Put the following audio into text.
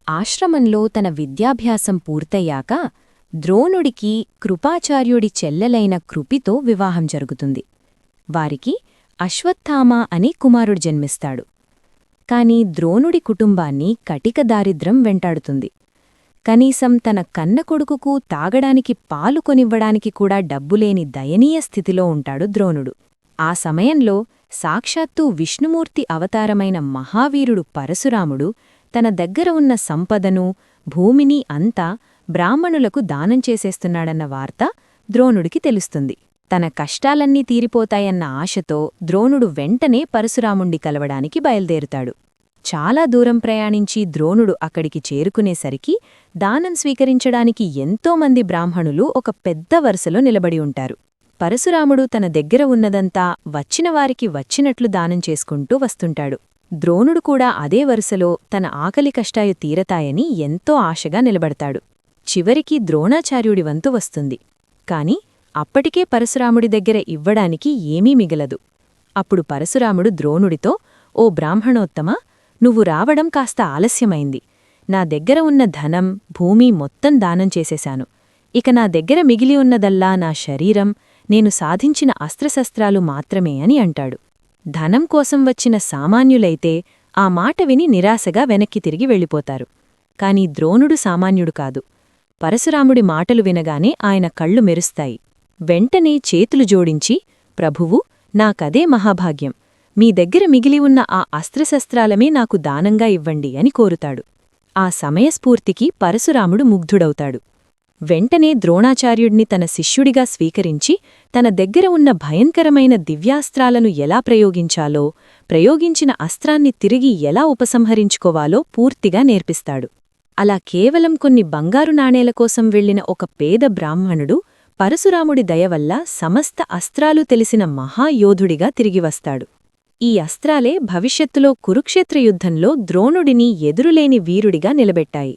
ఆశ్రమంలో తన విద్యాభ్యాసం పూర్తయ్యాక ద్రోణుడికి కృపాచార్యుడి చెల్లెలైన కృపితో వివాహం జరుగుతుంది. వారికి అశ్వత్థామ అనే కుమారుడు జన్మిస్తాడు. కాని ద్రోణుడి కుటుంబాన్ని కటిక దారిద్ర్యం వెంటాడుతుంది. కనీసం తన కన్నకొడుకుకు తాగడానికి పాలు కొనివ్వడానికి కూడా డబ్బులేని దయనీయ స్థితిలో ఉంటాడు ద్రోణుడు. ఆ సమయంలో సాక్షాత్తూ విష్ణుమూర్తి అవతారమైన మహావీరుడు పరశురాముడు తన దగ్గర ఉన్న సంపదను, భూమిని అంతా బ్రాహ్మణులకు దానం చేసేస్తున్నాడన్న వార్త ద్రోణుడికి తెలుస్తుంది. తన కష్టాలన్నీ తీరిపోతాయన్న ఆశతో ద్రోణుడు వెంటనే పరశురాముణ్ణి కలవడానికి బయల్దేరుతాడు. చాలా దూరం ప్రయాణించి ద్రోణుడు అక్కడికి చేరుకునేసరికి దానం స్వీకరించడానికి ఎంతోమంది బ్రాహ్మణులు ఒక పెద్ద వరుసలో నిలబడి ఉంటారు. పరశురాముడు తన దగ్గర ఉన్నదంతా వచ్చినవారికి వచ్చినట్లు దానం చేసుకుంటూ వస్తుంటాడు. ద్రోణుడు కూడా అదే వరుసలో తన ఆకలి కష్టాలు తీరతాయని ఎంతో ఆశగా నిలబడతాడు. చివరికి ద్రోణాచార్యుడి వంతు వస్తుంది. కాని అప్పటికే పరశురాముడి దగ్గర ఇవ్వడానికి ఏమీ మిగలదు. అప్పుడు పరశురాముడు ద్రోణుడితో, ఓ బ్రాహ్మణోత్తమా, నువ్వు రావడం కాస్త ఆలస్యమైంది. నా దగ్గర ఉన్న ధనం, భూమి మొత్తం దానం చేసేశాను. ఇక నా దగ్గర మిగిలి ఉన్నదల్లా నా శరీరం, నేను సాధించిన అస్త్రశస్త్రాలు మాత్రమే అని అంటాడు. ధనం కోసం వచ్చిన సామాన్యులైతే ఆ మాట విని నిరాశగా వెనక్కి తిరిగి వెళ్ళిపోతారు. కాని ద్రోణుడు సామాన్యుడు కాదు. పరశురాముడి మాటలు వినగానే ఆయన కళ్ళు మెరుస్తాయి. వెంటనే చేతులు జోడించి, ప్రభువు, నాకదే మహాభాగ్యం. మీ దగ్గర మిగిలి ఉన్న ఆ అస్త్రశస్త్రాలమే నాకు దానంగా ఇవ్వండి అని కోరుతాడు. ఆ సమయస్ఫూర్తికి పరశురాముడు ముగ్ధుడవుతాడు. వెంటనే ద్రోణాచార్యుడిని తన శిష్యుడిగా స్వీకరించి తన దగ్గర ఉన్న భయంకరమైన దివ్యాస్త్రాలను ఎలా ప్రయోగించాలో, ప్రయోగించిన అస్త్రాన్ని తిరిగి ఎలా ఉపసంహరించుకోవాలో పూర్తిగా నేర్పిస్తాడు. అలా కేవలం కొన్ని బంగారు నాణేల కోసం వెళ్లిన ఒక పేద బ్రాహ్మణుడు పరశురాముడి దయవల్ల సమస్త అస్త్రాలు తెలిసిన మహాయోధుడిగా తిరిగివస్తాడు. ఈ అస్త్రాలే భవిష్యత్తులో కురుక్షేత్ర యుద్ధంలో ద్రోణుడిని ఎదురులేని వీరుడిగా నిలబెట్టాయి.